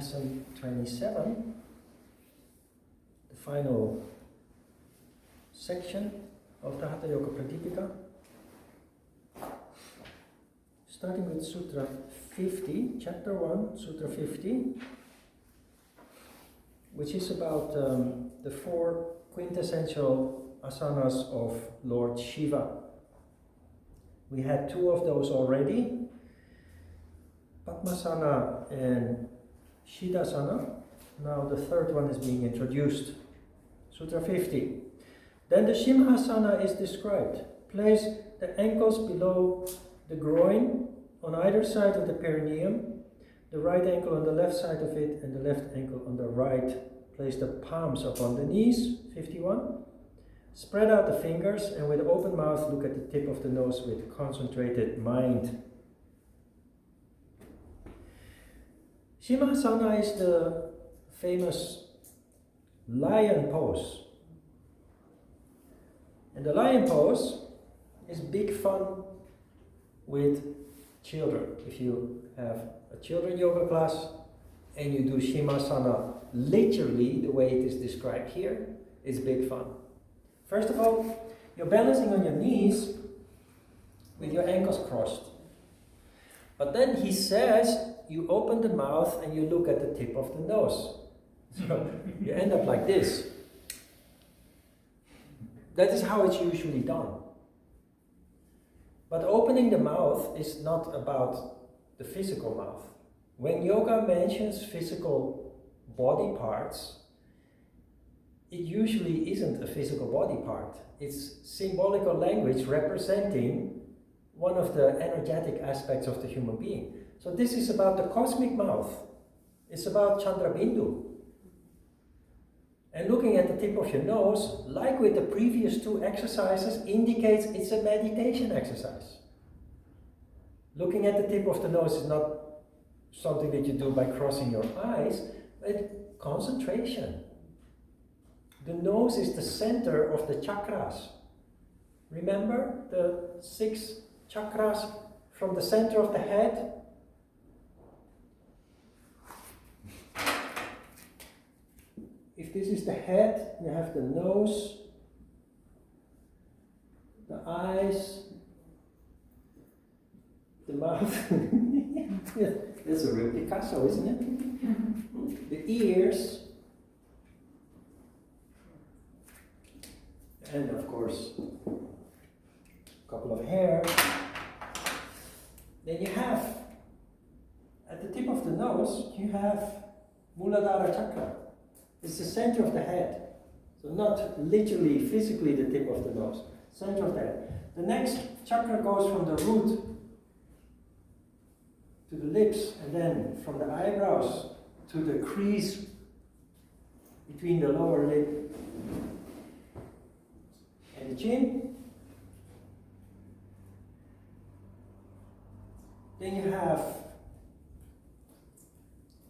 lesson 27, the final section of the Hatha Yoga Pradipika, starting with Sutra 50, Chapter 1, Sutra 50, which is about the four quintessential asanas of Lord Shiva. We had two of those already, Padmasana and Siddhasana. Now the third one is being introduced, Sutra 50. Then the Simhasana is described. Place the ankles below the groin on either side of the perineum, the right ankle on the left side of it and the left ankle on the right. Place the palms upon the knees, 51. Spread out the fingers and with open mouth look at the tip of the nose with concentrated mind. Simhasana is the famous lion pose. And the lion pose is big fun with children. If you have a children yoga class and you do Simhasana literally the way it is described here, it's big fun. First of all, you're balancing on your knees with your ankles crossed. But then he says you open the mouth and you look at the tip of the nose. So you end up like this. That is how it's usually done. But opening the mouth is not about the physical mouth. When yoga mentions physical body parts, it usually isn't a physical body part. It's symbolical language representing one of the energetic aspects of the human being. So this is about the cosmic mouth. It's about Chandrabindu. And looking at the tip of your nose, like with the previous two exercises, indicates it's a meditation exercise. Looking at the tip of the nose is not something that you do by crossing your eyes, but concentration. The nose is the center of the chakras. Remember the 6 chakras from the center of the head? If this is the head, you have the nose, the eyes, the mouth. That's a real Picasso, isn't it? The ears, and of course, a couple of hairs. Then you have, at the tip of the nose, you have Muladhara Chakra. It's the center of the head. So not literally, physically the tip of the nose. Center of the head. The next chakra goes from the root to the lips, and then from the eyebrows to the crease between the lower lip and the chin. Then you have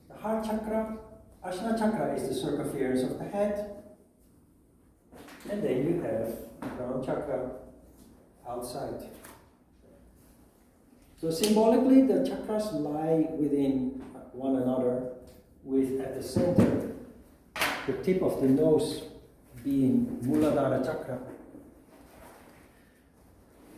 the heart chakra. Ajna chakra is the circumference of the head. And then you have the crown chakra outside. So symbolically, the chakras lie within one another, with at the center the tip of the nose being Muladhara chakra.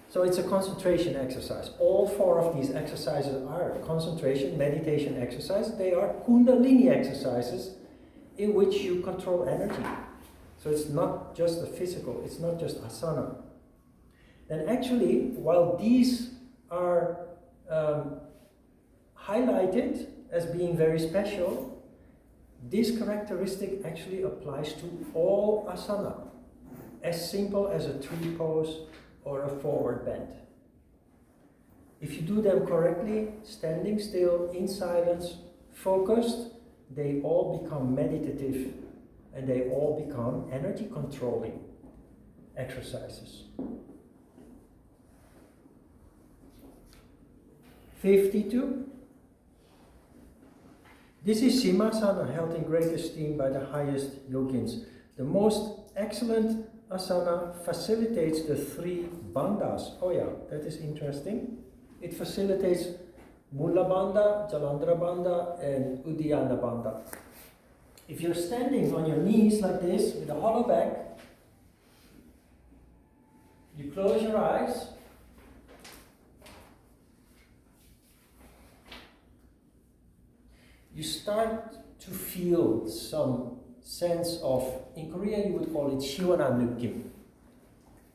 So it's a concentration exercise. All 4 of these exercises are concentration, meditation exercises. They are Kundalini exercises in which you control energy. So it's not just the physical, it's not just asana. And actually, while these are highlighted as being very special, this characteristic actually applies to all asana, as simple as a tree pose or a forward bend. If you do them correctly, standing still, in silence, focused, they all become meditative and they all become energy controlling exercises. 52. This is Simhasana, held in great esteem by the highest yogins. The most excellent asana facilitates the 3 bandhas. Oh yeah, that is interesting. It facilitates Mula Bandha, Jalandhara Bandha, and Uddiyana Bandha. If you're standing on your knees like this with a hollow back, you close your eyes. You start to feel some sense of, in Korea you would call it 시원한 느낌.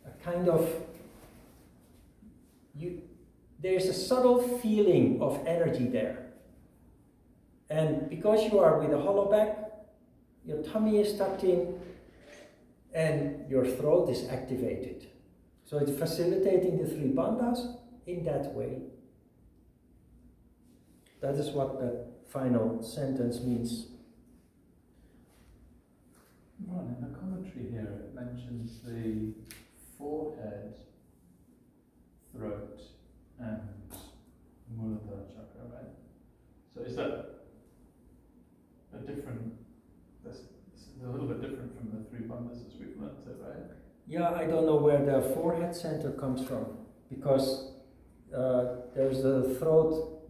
A kind of, there's a subtle feeling of energy there. And because you are with a hollow back, your tummy is tucked in and your throat is activated. So it's facilitating the three bandhas in that way. That is what the final sentence means. Right, in the commentary here it mentions the forehead, throat and Muladhara chakra, right? So is that a different, that's a little bit different from the three bandhas as we've learnt it, right? Yeah, I don't know where the forehead center comes from, because there's the throat,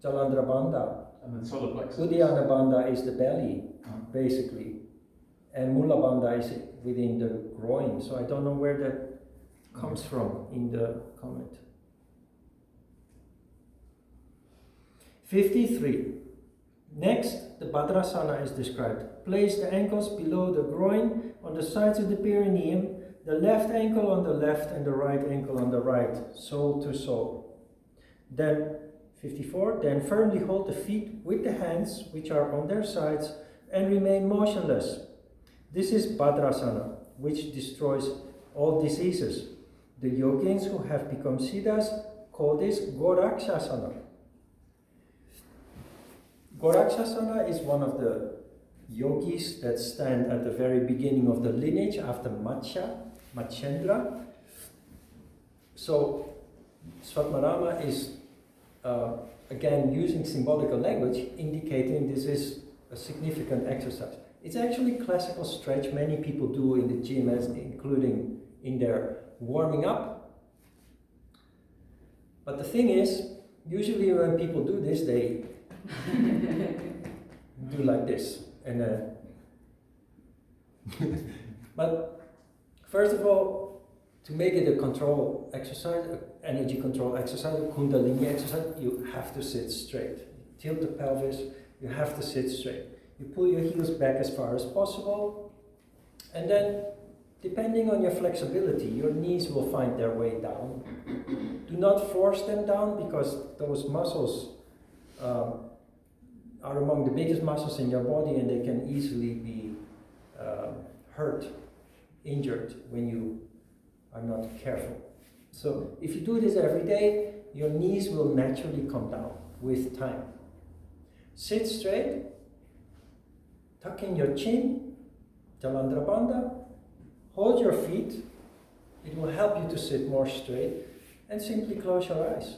Jalandhara Bandha. And the solar plexus. Uddiyana Bandha is the belly, basically. And Mula Bandha is within the groin. So I don't know where that comes from in the comment. 53. Next, the Bhadrasana is described. Place the ankles below the groin on the sides of the perineum, the left ankle on the left and the right ankle on the right, sole to sole. Then 54. Then firmly hold the feet with the hands which are on their sides and remain motionless. This is Bhadrasana, which destroys all diseases. The yogins who have become siddhas call this Gorakshasana. Gorakshasana is one of the yogis that stand at the very beginning of the lineage after Matchendra. So Svatmarama is again using symbolical language, indicating this is a significant exercise. It's actually classical stretch many people do in the gym, including in their warming up. But the thing is, usually when people do this, they do like this. And but first of all, to make it a control exercise, an energy control exercise, a Kundalini exercise, you have to sit straight. Tilt the pelvis, you have to sit straight. You pull your heels back as far as possible, and then, depending on your flexibility, your knees will find their way down. Do not force them down, because those muscles are among the biggest muscles in your body, and they can easily be hurt, injured when you are not careful. So if you do this every day, your knees will naturally come down with time. Sit straight, tuck in your chin, Jalandhara Bandha, hold your feet, it will help you to sit more straight, and simply close your eyes.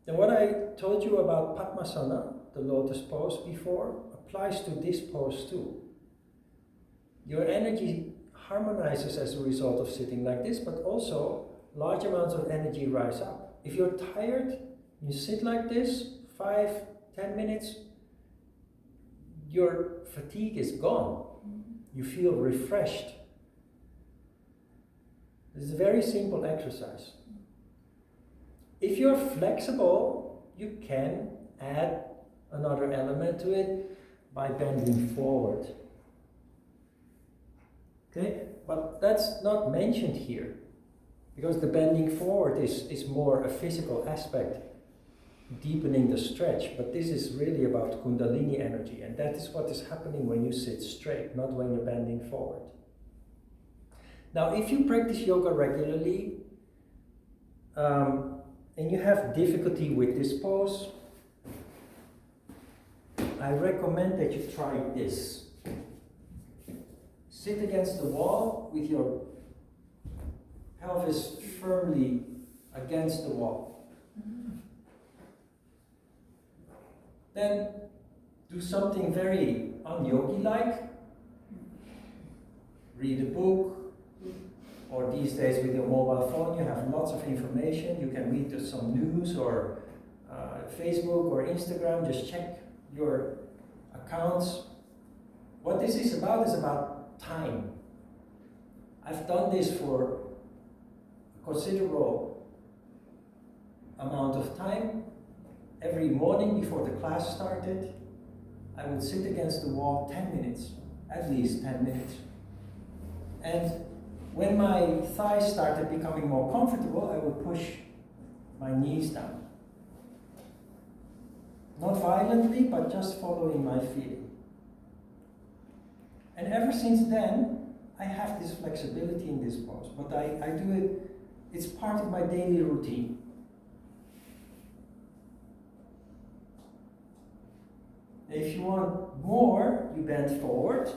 Then what I told you about Padmasana, the lotus pose before, applies to this pose too. Your energy harmonizes as a result of sitting like this, but also large amounts of energy rise up. If you're tired, you sit like this, 5-10 minutes, your fatigue is gone. You feel refreshed. This is a very simple exercise. If you're flexible, you can add another element to it by bending forward. Okay, but that's not mentioned here, because the bending forward is more a physical aspect, deepening the stretch, but this is really about Kundalini energy, and that is what is happening when you sit straight, not when you're bending forward. Now, if you practice yoga regularly, and you have difficulty with this pose, I recommend that you try this. Sit against the wall with your pelvis firmly against the wall. Then do something very un-yogi-like. Read a book, or these days with your mobile phone, you have lots of information. You can read some news or Facebook or Instagram. Just check your accounts. What this is about time. I've done this for a considerable amount of time. Every morning before the class started, I would sit against the wall 10 minutes, at least 10 minutes. And when my thighs started becoming more comfortable, I would push my knees down. Not violently, but just following my feeling. And ever since then, I have this flexibility in this pose, but I do it, it's part of my daily routine. If you want more, you bend forward.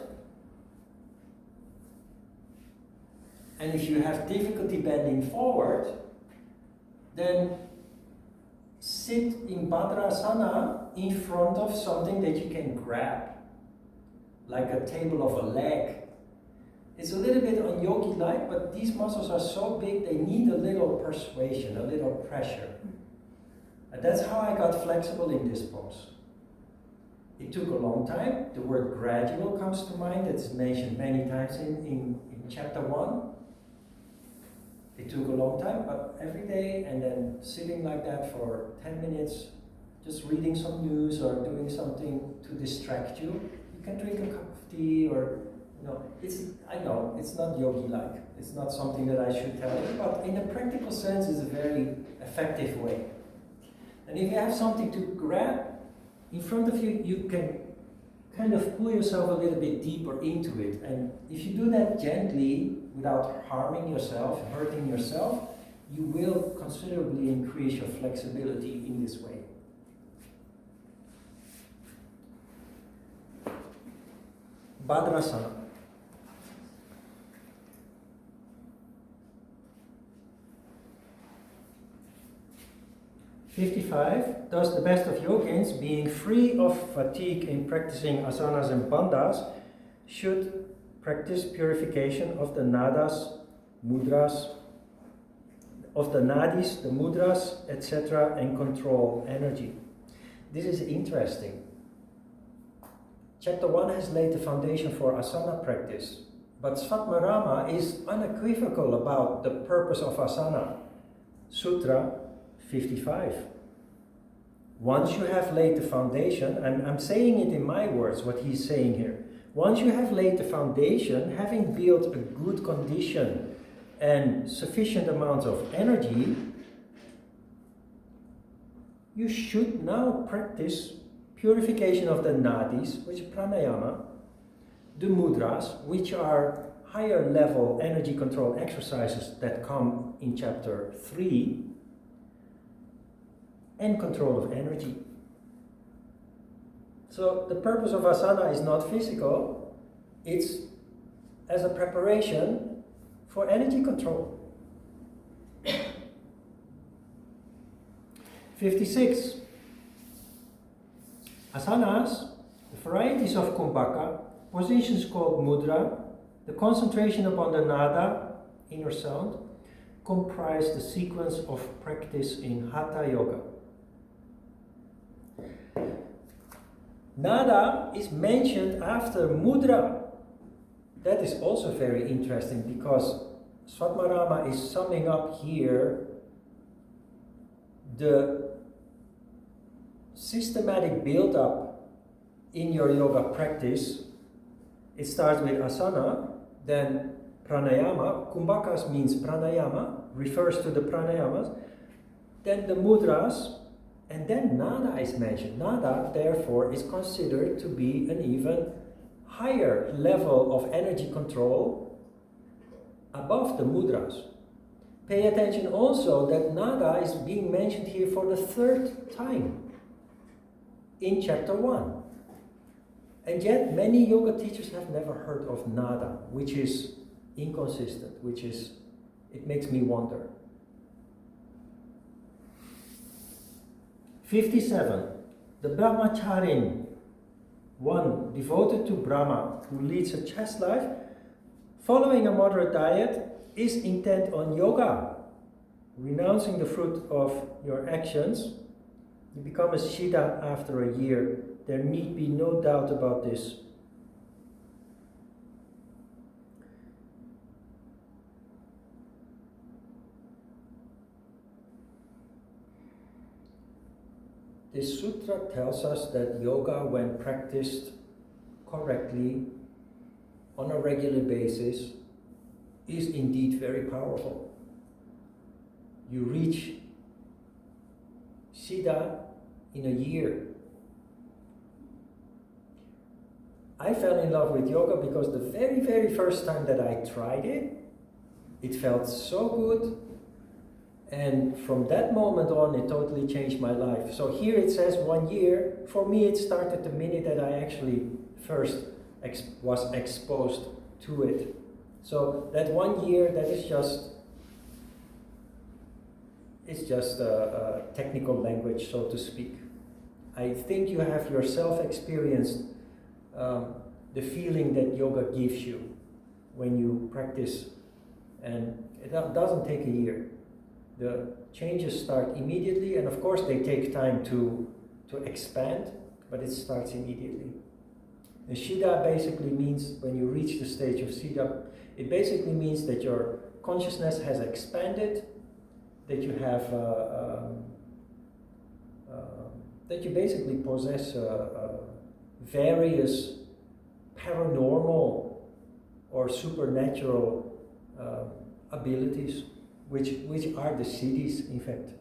And if you have difficulty bending forward, then sit in Bhadrasana in front of something that you can grab, like a table of a leg. It's a little bit un-yogi-like, but these muscles are so big, they need a little persuasion, a little pressure. And that's how I got flexible in this pose. It took a long time. The word gradual comes to mind. It's mentioned many times in chapter 1. It took a long time, but every day, and then sitting like that for 10 minutes, just reading some news or doing something to distract you. You can drink a cup of tea or, I know, it's not yogi-like. It's not something that I should tell you, but in a practical sense, it's a very effective way. And if you have something to grab in front of you, you can kind of pull yourself a little bit deeper into it. And if you do that gently, without harming yourself, hurting yourself, you will considerably increase your flexibility in this way. Bhadrasana. (55) Thus the best of yogins, being free of fatigue in practicing asanas and bandhas, should practice purification of the nadas, mudras, of the nadis, the mudras, etc., and control energy. This is interesting. Chapter 1 has laid the foundation for asana practice, but Svatmarama is unequivocal about the purpose of asana. Sutra 55. Once you have laid the foundation, and I'm saying it in my words, what he's saying here. Once you have laid the foundation, having built a good condition and sufficient amounts of energy, you should now practice purification of the nadis, which is pranayama, the mudras, which are higher level energy control exercises that come in chapter 3, and control of energy. So the purpose of asana is not physical, it's as a preparation for energy control. 56. Asanas, the varieties of kumbhaka, positions called mudra, the concentration upon the nada, inner sound, comprise the sequence of practice in Hatha Yoga. Nada is mentioned after mudra. That is also very interesting because Svatmarama is summing up here the systematic build-up in your yoga practice. It starts with asana, then pranayama. Kumbhakas means pranayama, refers to the pranayamas. Then the mudras, and then nada is mentioned. Nada, therefore, is considered to be an even higher level of energy control above the mudras. Pay attention also that nada is being mentioned here for the 3rd time in chapter 1. And yet many yoga teachers have never heard of nada, which is inconsistent, it makes me wonder. 57. The Brahmacharyan, one devoted to Brahma, who leads a chaste life, Following a moderate diet is intent on yoga, renouncing the fruit of your actions. You become a Siddha after a year. There need be no doubt about this. This sutra tells us that yoga, when practiced correctly on a regular basis, is indeed very powerful. You reach Siddha in a year. I fell in love with yoga because the very, very first time that I tried it, it felt so good. And from that moment on, it totally changed my life. So here it says 1 year. For me, it started the minute that I actually first was exposed to it. So that 1 year, that is just a technical language, so to speak. I think you have yourself experienced the feeling that yoga gives you when you practice, and it doesn't take a year. The changes start immediately, and of course they take time to expand, but it starts immediately. And Siddha basically means, when you reach the stage of Siddha, it basically means that your consciousness has expanded, that you have, that you basically possess various paranormal or supernatural abilities, which are the siddhis, in fact.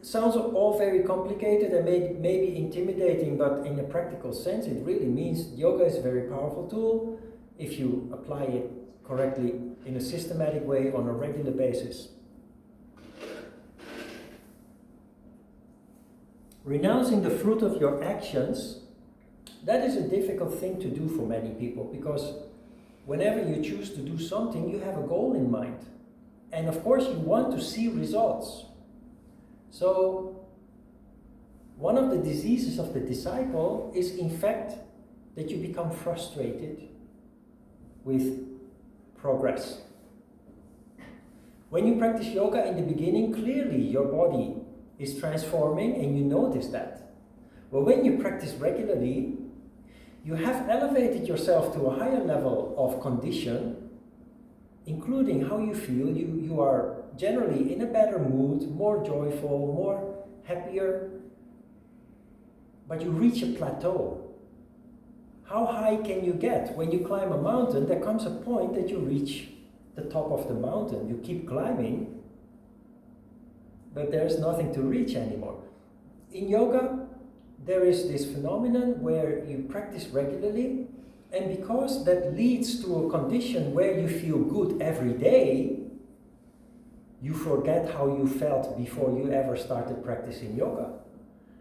Sounds all very complicated and maybe intimidating, but in a practical sense, it really means yoga is a very powerful tool if you apply it correctly in a systematic way on a regular basis. Renouncing the fruit of your actions, that is a difficult thing to do for many people, because whenever you choose to do something, you have a goal in mind. And of course, you want to see results. So, one of the diseases of the disciple is, in fact, that you become frustrated with progress. When you practice yoga in the beginning, clearly your body is transforming and you notice that. But when you practice regularly, you have elevated yourself to a higher level of condition, including how you feel. You are generally in a better mood, more joyful, more happier. But you reach a plateau. How high can you get? When you climb a mountain, there comes a point that you reach the top of the mountain. You keep climbing, but there's nothing to reach anymore. In yoga, there is this phenomenon where you practice regularly, and because that leads to a condition where you feel good every day, you forget how you felt before you ever started practicing yoga.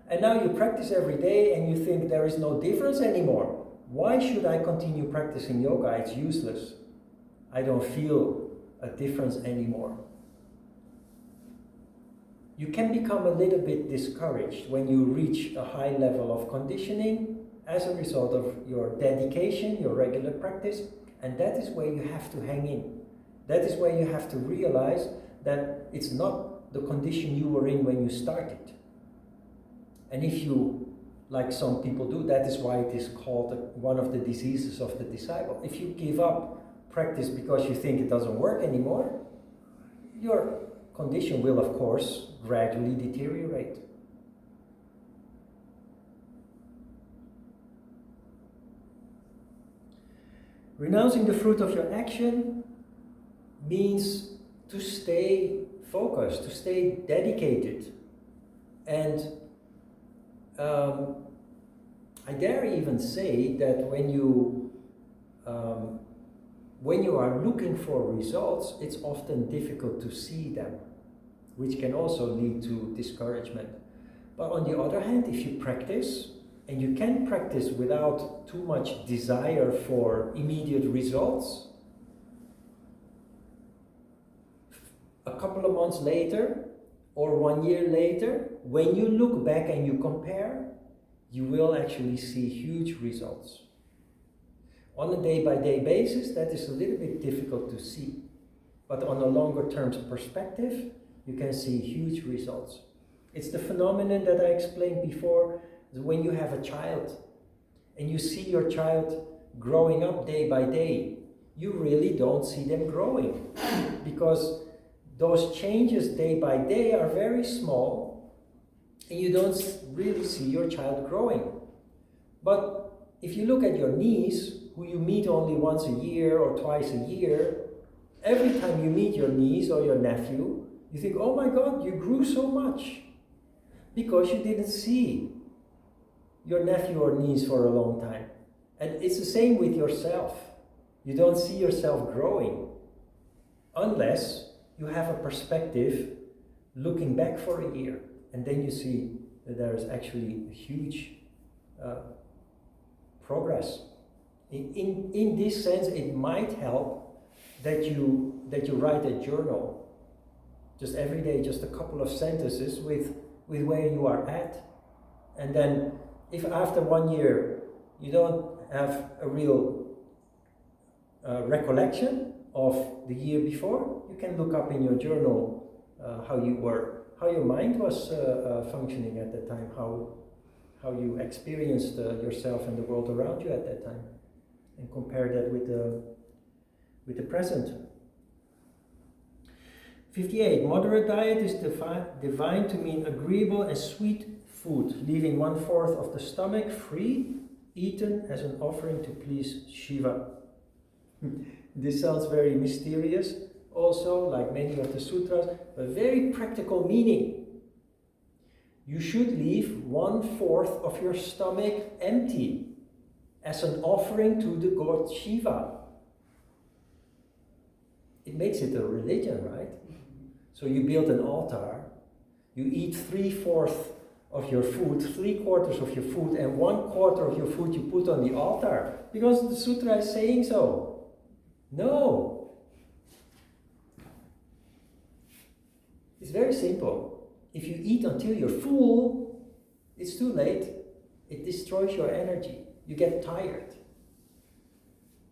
And now you practice every day and you think there is no difference anymore. Why should I continue practicing yoga? It's useless. I don't feel a difference anymore. You can become a little bit discouraged when you reach a high level of conditioning as a result of your dedication, your regular practice, and that is where you have to hang in. That is where you have to realize that it's not the condition you were in when you started. And if you, like some people do, that is why it is called one of the diseases of the disciple. If you give up practice because you think it doesn't work anymore, your condition will, of course, gradually deteriorate. Renouncing the fruit of your action means to stay focused, to stay dedicated. And I dare even say that when you are looking for results, it's often difficult to see them, which can also lead to discouragement. But on the other hand, if you practice, and you can practice without too much desire for immediate results, a couple of months later, or 1 year later, when you look back and you compare, you will actually see huge results. On a day-by-day basis, that is a little bit difficult to see. But on a longer term perspective, you can see huge results. It's the phenomenon that I explained before. When you have a child and you see your child growing up day by day, you really don't see them growing because those changes day by day are very small and you don't really see your child growing. But if you look at your niece, who you meet only once a year or twice a year, every time you meet your niece or your nephew, you think, oh my God, you grew so much. Because you didn't see your nephew or niece for a long time. And it's the same with yourself. You don't see yourself growing unless you have a perspective looking back for a year. And then you see that there is actually a huge progress. In this sense, it might help that you write a journal, just every day, just a couple of sentences with where you are at. And then if after 1 year you don't have a real recollection of the year before, you can look up in your journal how you were, how your mind was functioning at that time, how you experienced yourself and the world around you at that time, and compare that with the present. 58. Moderate diet is defined to mean agreeable and sweet food, leaving 1/4 of the stomach free, eaten as an offering to please Shiva. This sounds very mysterious, also, like many of the sutras, but very practical meaning. You should leave 1/4 of your stomach empty as an offering to the god Shiva. It makes it a religion, right? So you build an altar, you eat 3/4 of your food, 3/4 of your food, and 1/4 of your food you put on the altar, because the sutra is saying so. No. It's very simple. If you eat until you're full, it's too late. It destroys your energy. You get tired.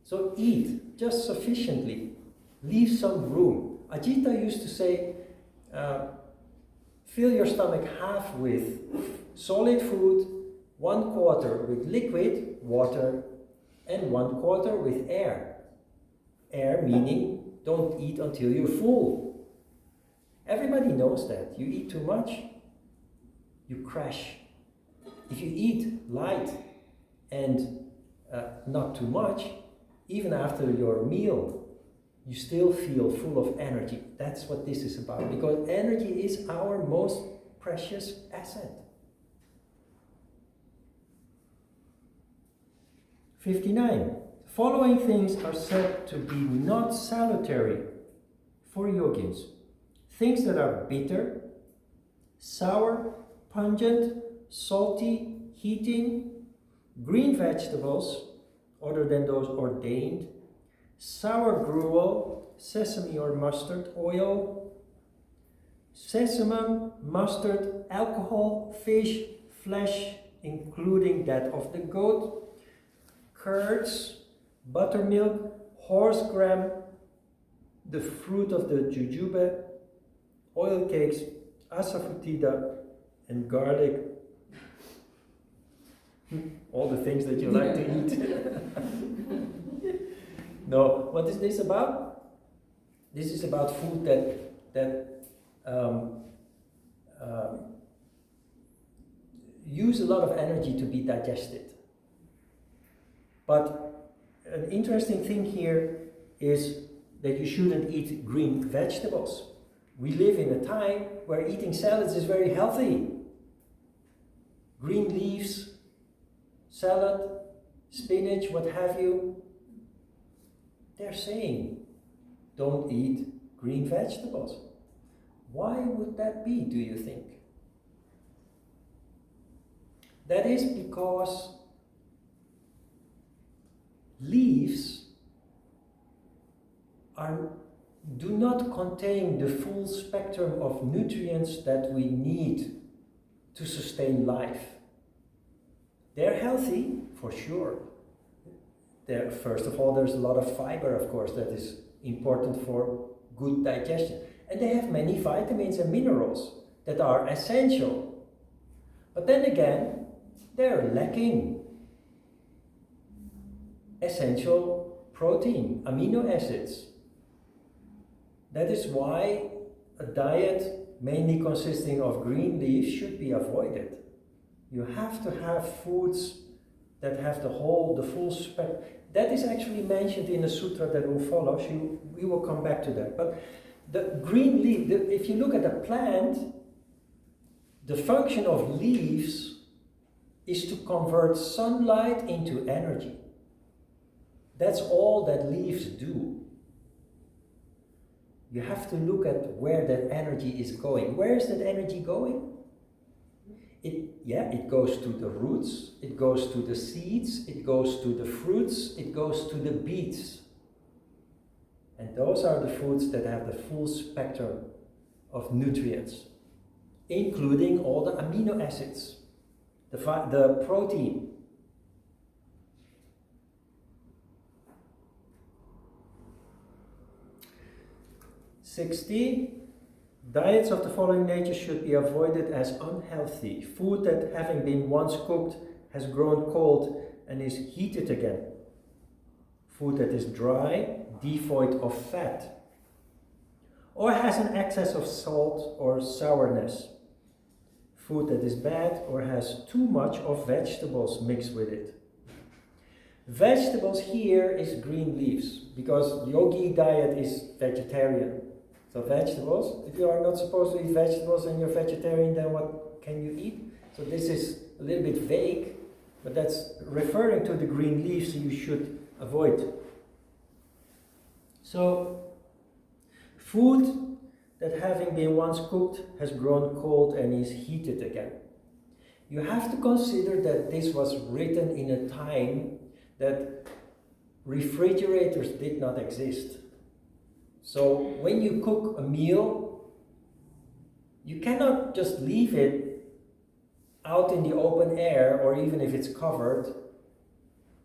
So eat just sufficiently. Leave some room. Ajita used to say, fill your stomach half with solid food, 1/4 with liquid, water, and 1/4 with air. Air meaning don't eat until you're full. Everybody knows that. You eat too much, you crash. If you eat light and not too much, even after your meal, you still feel full of energy. That's what this is about, because energy is our most precious asset. 59. Following things are said to be not salutary for yogins. Things that are bitter, sour, pungent, salty, heating, green vegetables, other than those ordained, sour gruel, sesame or mustard oil, sesame, mustard, alcohol, fish, flesh, including that of the goat, curds, buttermilk, horse gram, the fruit of the jujube, oil cakes, asafoetida, and garlic. All the things that you like to eat. No, what is this about? This is about food that use a lot of energy to be digested. But an interesting thing here is that you shouldn't eat green vegetables. We live in a time where eating salads is very healthy. Green leaves, salad, spinach, what have you. They're saying, don't eat green vegetables. Why would that be, do you think? That is because leaves do not contain the full spectrum of nutrients that we need to sustain life. They're healthy, for sure. First of all, there's a lot of fiber, of course, that is important for good digestion. And they have many vitamins and minerals that are essential. But then again, they're lacking essential protein, amino acids. That is why a diet mainly consisting of green leaves should be avoided. You have to have foods that have the full spectrum. That is actually mentioned in a sutra that will follow. We will come back to that. But the green leaf, if you look at a plant, the function of leaves is to convert sunlight into energy. That's all that leaves do. You have to look at where that energy is going. Where is that energy going? It goes to the roots, it goes to the seeds, it goes to the fruits, it goes to the beets. And those are the foods that have the full spectrum of nutrients, including all the amino acids, the protein. Diets of the following nature should be avoided as unhealthy. Food that, having been once cooked, has grown cold and is heated again. Food that is dry, devoid of fat, or has an excess of salt or sourness. Food that is bad or has too much of vegetables mixed with it. Vegetables here is green leaves, because yogi diet is vegetarian. So vegetables, if you are not supposed to eat vegetables and you're vegetarian, then what can you eat? So this is a little bit vague, but that's referring to the green leaves you should avoid. So, food that having been once cooked has grown cold and is heated again. You have to consider that this was written in a time that refrigerators did not exist. So when you cook a meal, you cannot just leave it out in the open air, or even if it's covered,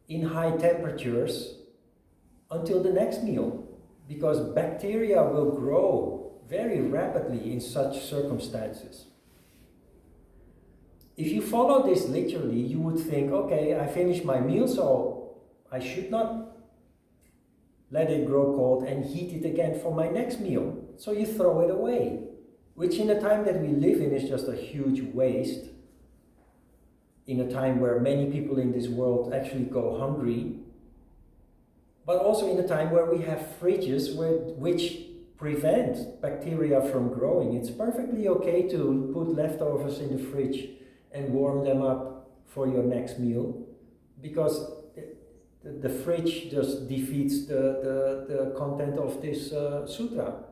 in high temperatures until the next meal, because bacteria will grow very rapidly in such circumstances. If you follow this literally, you would think, okay, I finished my meal, so I should not let it grow cold and heat it again for my next meal. So you throw it away, which in the time that we live in is just a huge waste. In a time where many people in this world actually go hungry, but also in a time where we have fridges which prevent bacteria from growing. It's perfectly okay to put leftovers in the fridge and warm them up for your next meal, because the fridge just defeats the content of this sutra.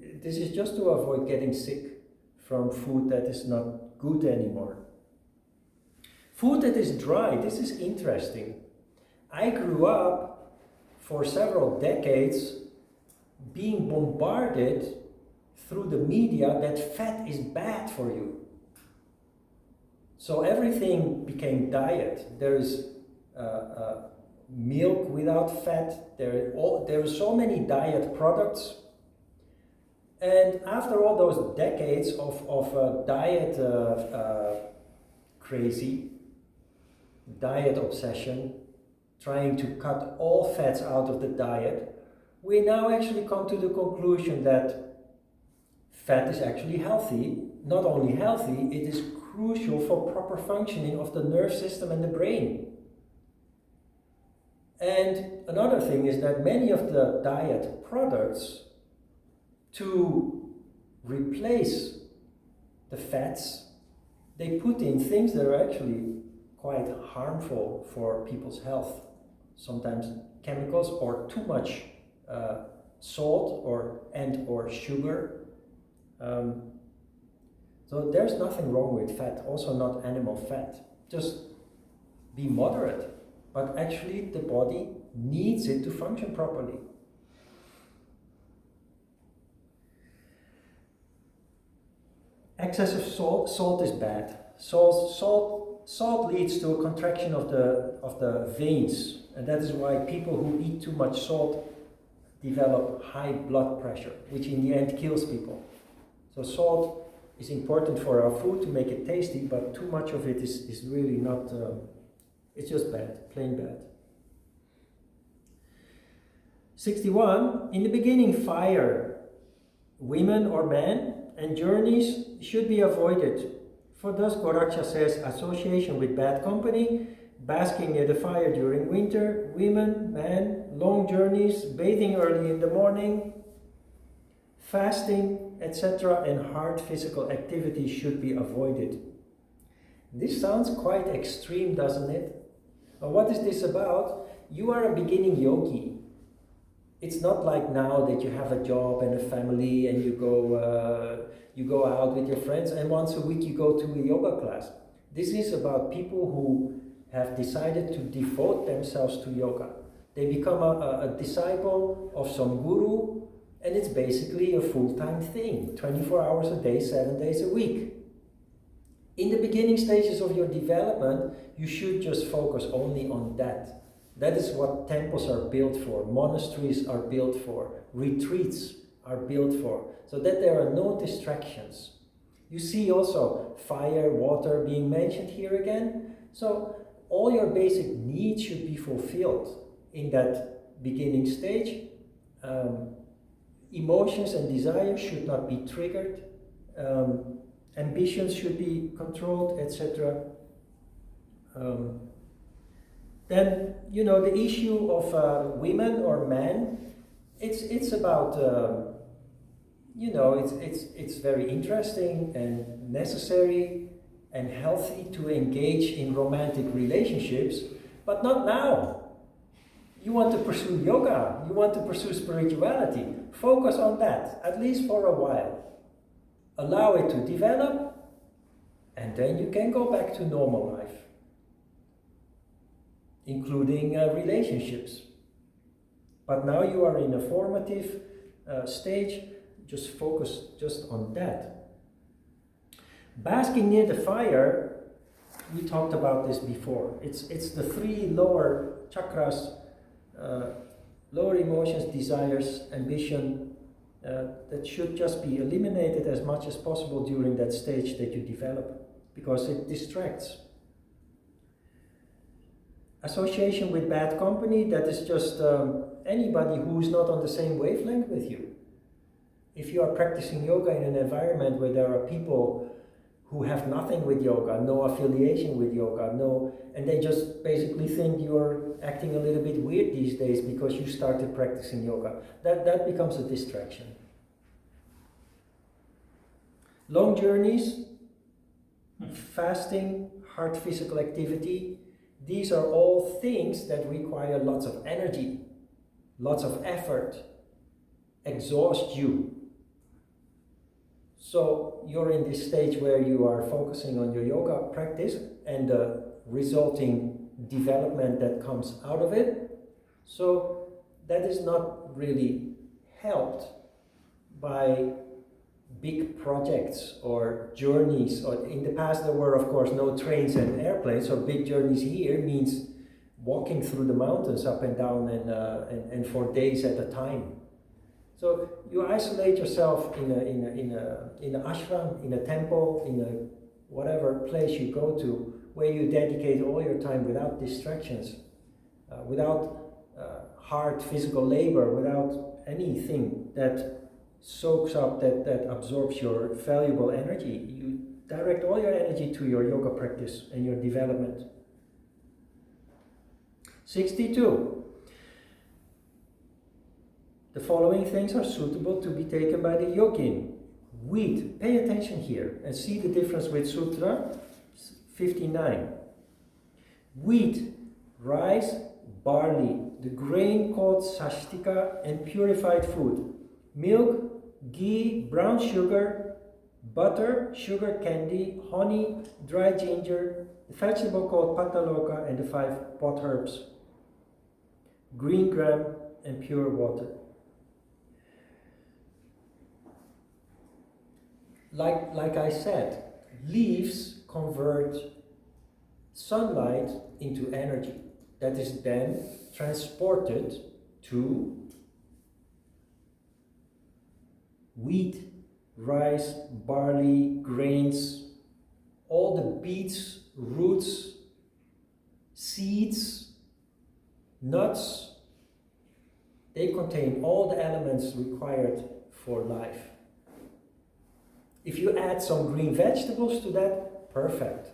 This is just to avoid getting sick from food that is not good anymore. Food that is dry, this is interesting. I grew up for several decades being bombarded through the media that fat is bad for you. So everything became diet. There is milk without fat. There are so many diet products. And after all those decades of diet crazy, diet obsession, trying to cut all fats out of the diet, we now actually come to the conclusion that fat is actually healthy. Not only healthy, it is crucial for proper functioning of the nerve system and the brain. And another thing is that many of the diet products, to replace the fats, they put in things that are actually quite harmful for people's health. Sometimes chemicals or too much salt or sugar. So there's nothing wrong with fat, also not animal fat. Just be moderate. But actually the body needs it to function properly. Excess of salt is bad. Salt leads to a contraction of the veins And that is why people who eat too much salt develop high blood pressure, which in the end kills people. So salt is important for our food to make it tasty, but too much of it is really not, it's just bad, plain bad. 61, in the beginning fire, women or men, and journeys should be avoided. For thus Goraksha says, association with bad company, basking near the fire during winter, women, men, long journeys, bathing early in the morning, fasting, etc. and hard physical activity should be avoided. This sounds quite extreme, doesn't it? But what is this about? You are a beginning yogi. It's not like now that you have a job and a family and you go out with your friends and once a week you go to a yoga class. This is about people who have decided to devote themselves to yoga. They become a disciple of some guru, and it's basically a full-time thing, 24 hours a day, 7 days a week. In the beginning stages of your development, you should just focus only on that. That is what temples are built for, monasteries are built for, retreats are built for, so that there are no distractions. You see also fire, water being mentioned here again. So all your basic needs should be fulfilled in that beginning stage. Emotions and desires should not be triggered. Ambitions should be controlled, etc. Then, you know, the issue of women or men, it's about, you know, it's very interesting and necessary and healthy to engage in romantic relationships, but not now. You want to pursue yoga, you want to pursue spirituality, focus on that, at least for a while. Allow it to develop, and then you can go back to normal life, including relationships. But now you are in a formative stage, just focus just on that. Basking near the fire, we talked about this before. It's the three lower chakras, lower emotions, desires, ambition, that should just be eliminated as much as possible during that stage that you develop, because it distracts. Association with bad company, that is just anybody who is not on the same wavelength with you. If you are practicing yoga in an environment where there are people who have nothing with yoga, no affiliation with yoga, and they just basically think you're acting a little bit weird these days because you started practicing yoga, that becomes a distraction. Long journeys, fasting, hard physical activity, these are all things that require lots of energy, lots of effort, exhaust you. So you're in this stage where you are focusing on your yoga practice and the resulting development that comes out of it. So that is not really helped by big projects or journeys. Or in the past there were of course no trains and airplanes, so big journeys here means walking through the mountains up and down and for days at a time. So you isolate yourself in a ashram, in a temple, in a whatever place you go to, where you dedicate all your time without distractions, without hard physical labor, without anything that soaks up, that absorbs your valuable energy. You direct all your energy to your yoga practice and your development. 62. The following things are suitable to be taken by the yogin. Wheat, pay attention here and see the difference with Sutra 59. Wheat, rice, barley, the grain called sashtika, and purified food. Milk, ghee, brown sugar, butter, sugar candy, honey, dry ginger, the vegetable called pataloka, and the 5 pot herbs. Green gram and pure water. Like I said, leaves convert sunlight into energy. that is then transported to wheat, rice, barley, grains, all the beets, roots, seeds, nuts. They contain all the elements required for life. If you add some green vegetables to that, perfect.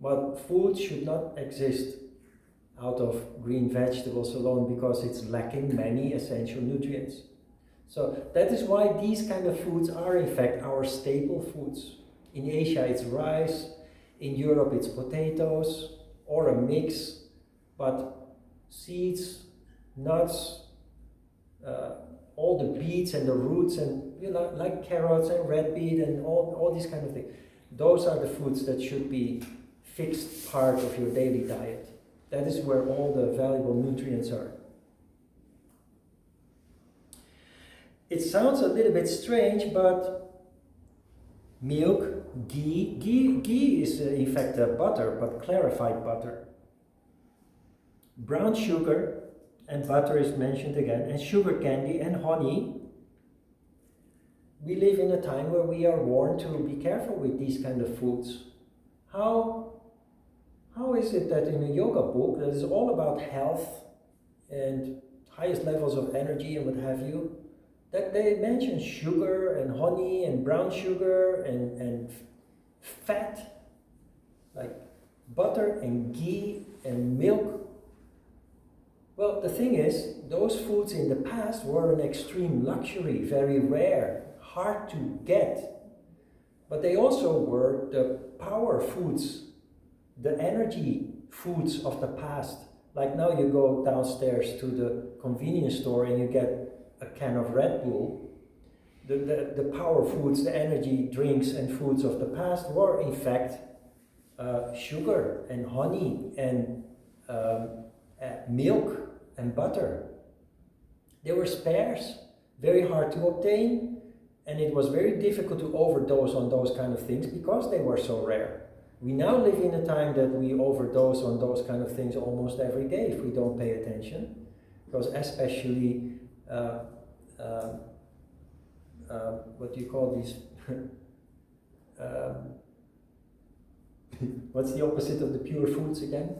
But food should not exist out of green vegetables alone because it's lacking many essential nutrients. So that is why these kind of foods are in fact our staple foods. In Asia it's rice, in Europe it's potatoes or a mix, but seeds, nuts, all the beets and the roots and like carrots and red beet and all these kind of things. Those are the foods that should be fixed part of your daily diet. That is where all the valuable nutrients are. It sounds a little bit strange, but milk, ghee is in fact butter, but clarified butter. Brown sugar and butter is mentioned again, and sugar candy and honey. We live in a time where we are warned to be careful with these kind of foods. How is it that in a yoga book that is all about health and highest levels of energy and what have you, that they mention sugar and honey and brown sugar and fat, like butter and ghee and milk? Well, the thing is, those foods in the past were an extreme luxury, very rare, hard to get. But they also were the power foods, the energy foods of the past. Like now you go downstairs to the convenience store and you get a can of Red Bull. The power foods, the energy drinks and foods of the past were in fact sugar and honey and milk and butter. They were scarce, very hard to obtain, and it was very difficult to overdose on those kind of things because they were so rare. We now live in a time that we overdose on those kind of things almost every day if we don't pay attention, because especially what do you call these? What's the opposite of the pure foods again?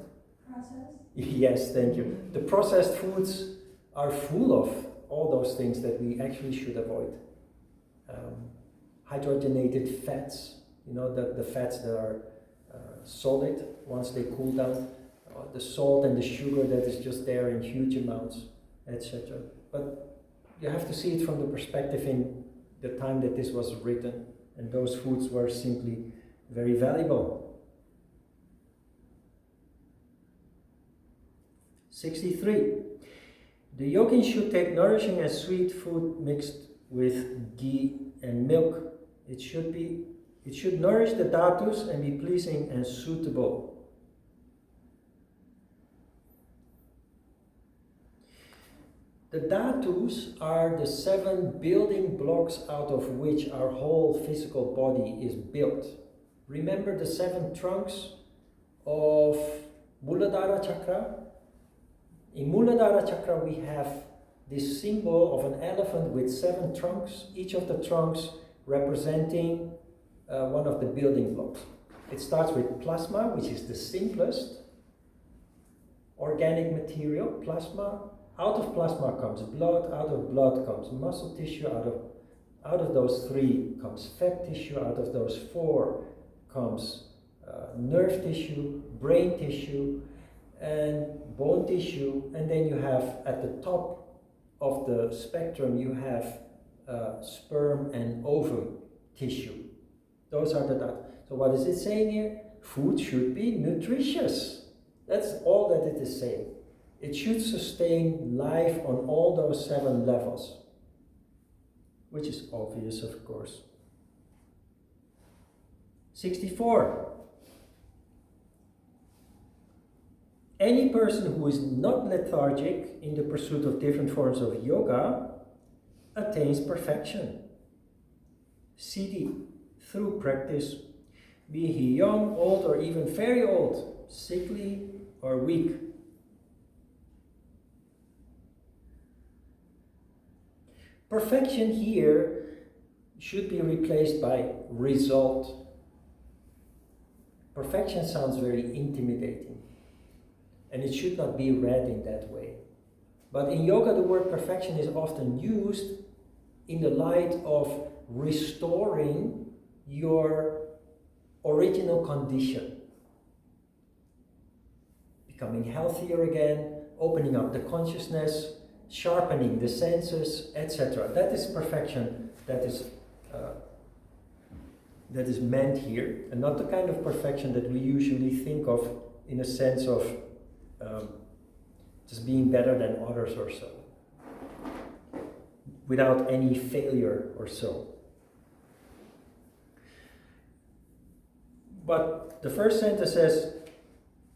Processed? Yes, thank you. The processed foods are full of all those things that we actually should avoid. Hydrogenated fats, the fats that are solid once they cool down, the salt and the sugar that is just there in huge amounts, etc. But you have to see it from the perspective in the time that this was written, and those foods were simply very valuable. 63. The yogin should take nourishing and sweet food mixed with ghee and milk. It should nourish the dhatus and be pleasing and suitable. The dhatus are the 7 building blocks out of which our whole physical body is built. Remember the 7 trunks of Muladhara Chakra? In Muladhara Chakra we have this symbol of an elephant with 7 trunks, each of the trunks representing one of the building blocks. It starts with plasma, which is the simplest organic material, plasma. Out of plasma comes blood, out of blood comes muscle tissue, out of those 3 comes fat tissue, out of those 4 comes nerve tissue, brain tissue, and bone tissue, and then you have at the top of the spectrum you have sperm and ovum tissue. Those are the data. So what is it saying here? Food should be nutritious. That's all that it is saying. It should sustain life on all those 7 levels, which is obvious, of course. 64. Any person who is not lethargic in the pursuit of different forms of yoga attains perfection. Siddhi through practice, be he young, old, or even very old, sickly or weak. Perfection here should be replaced by result. Perfection sounds very intimidating, and it should not be read in that way. But in yoga, the word perfection is often used in the light of restoring your original condition. Becoming healthier again, opening up the consciousness, sharpening the senses, etc. That is perfection that is meant here, and not the kind of perfection that we usually think of in a sense of just being better than others or so, without any failure or so. But the first sentence says,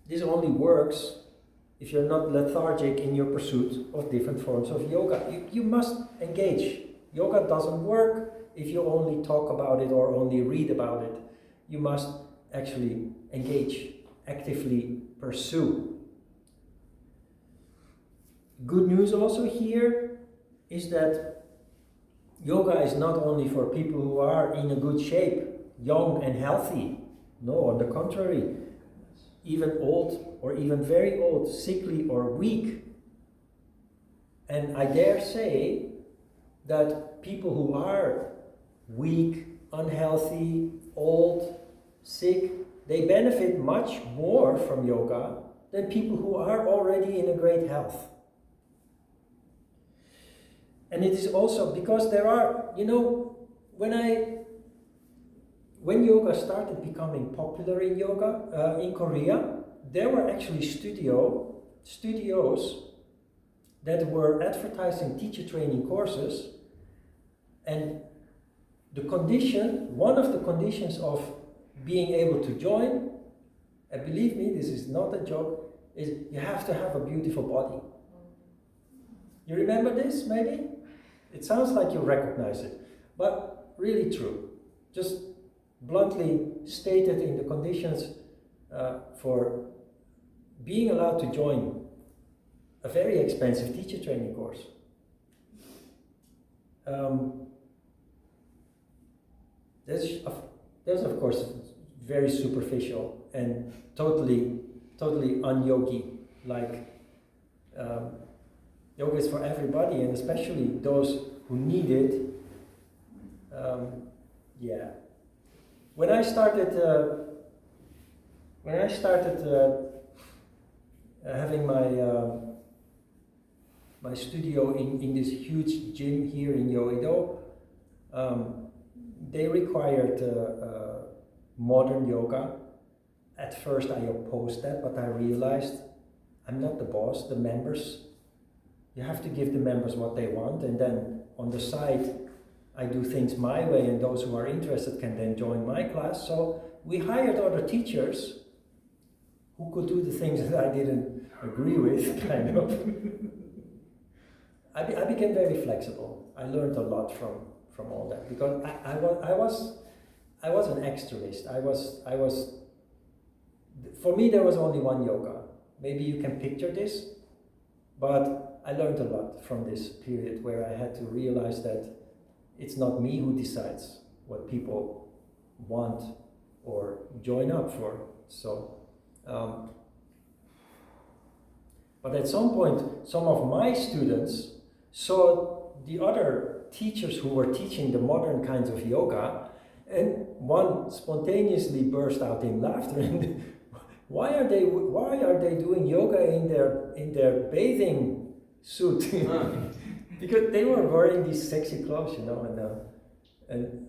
this only works if you're not lethargic in your pursuit of different forms of yoga. You must engage. Yoga doesn't work if you only talk about it or only read about it. You must actually engage, actively pursue. Good news also here is that yoga is not only for people who are in a good shape, young and healthy. No, on the contrary, even old or even very old, sickly or weak. And I dare say that people who are weak, unhealthy, old, sick, they benefit much more from yoga than people who are already in a great health. And it is also because there are, when yoga started becoming popular in yoga, in Korea, there were actually studios that were advertising teacher training courses, and one of the conditions of being able to join, and believe me, this is not a joke, is you have to have a beautiful body. You remember this, maybe? It sounds like you recognize it, but really true. Just bluntly stated in the conditions for being allowed to join a very expensive teacher training course. There's of course very superficial and totally un-yogi, like yoga is for everybody, and especially those who need it. When I started having my studio in this huge gym here in Yoido, they required modern yoga. At first I opposed that, but I realized I'm not the boss, the members. You have to give the members what they want, and then on the side I do things my way, and those who are interested can then join my class. So we hired other teachers who could do the things that I didn't agree with, kind of. I became very flexible. I learned a lot from all that, because I was an extremist. I was. For me, there was only one yoga. Maybe you can picture this, but I learned a lot from this period where I had to realize that it's not me who decides what people want or join up for. So, but at some point, some of my students saw the other teachers who were teaching the modern kinds of yoga, and one spontaneously burst out in laughter. And why are they doing yoga in their bathing suit? Because they were wearing these sexy clothes, and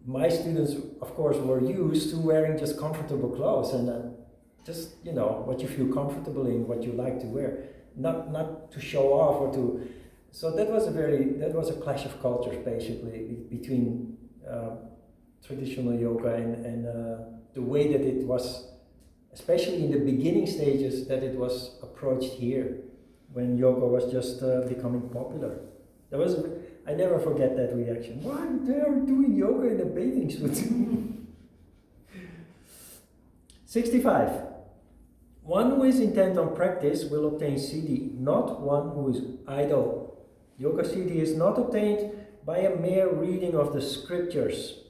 my students, of course, were used to wearing just comfortable clothes, and just what you feel comfortable in, what you like to wear, not to show off or to. So that was a clash of cultures, basically, between traditional yoga and the way that it was, especially in the beginning stages, that it was approached here, when yoga was just becoming popular. I never forget that reaction. Why they are doing yoga in a bathing suit? 65. One who is intent on practice will obtain siddhi, not one who is idle Yoga Siddhi is not obtained by a mere reading of the scriptures.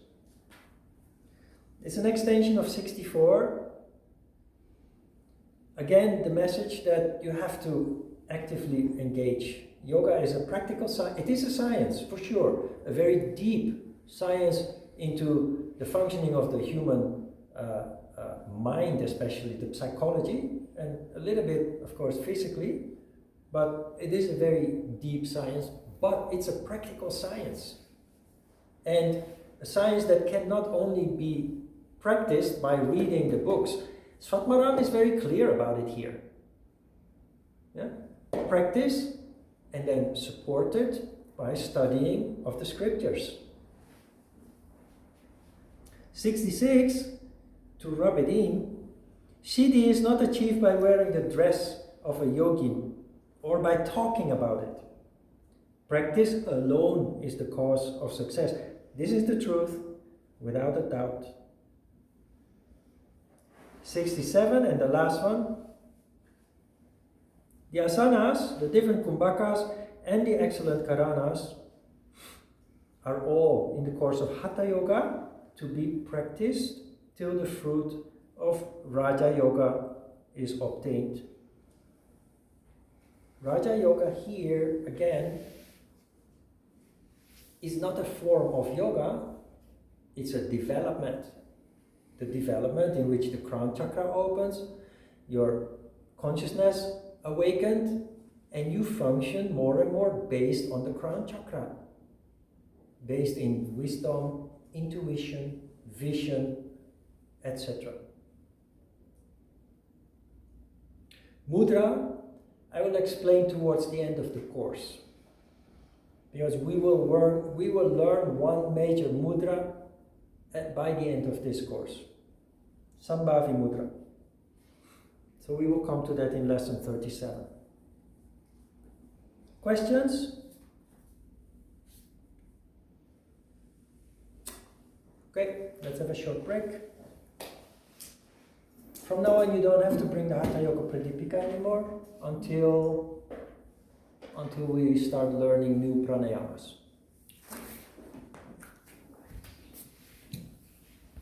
It's an extension of 64. Again, the message that you have to actively engage. Yoga is a practical science. It is a science, for sure. A very deep science into the functioning of the human mind, especially the psychology, and a little bit, of course, physically. But it is a very deep science, but it's a practical science. And a science that cannot only be practiced by reading the books. Svatmaran is very clear about it here. Yeah? Practice and then supported by studying of the scriptures. 66, to rub it in, Siddhi is not achieved by wearing the dress of a yogi or by talking about it. Practice alone is the cause of success. This is the truth, without a doubt. 67, and the last one. The asanas, the different kumbhakas, and the excellent karanas are all in the course of Hatha Yoga to be practiced till the fruit of Raja Yoga is obtained. Raja Yoga here, again, is not a form of yoga, it's a development. The development in which the crown chakra opens, your consciousness awakened, and you function more and more based on the crown chakra. Based in wisdom, intuition, vision, etc. Mudra, I will explain towards the end of the course. Because we will learn one major mudra by the end of this course. Sambhavi mudra. So we will come to that in lesson 37. Questions? Okay, let's have a short break. From now on, you don't have to bring the Hatha Yoga Pradipika anymore until we start learning new pranayamas.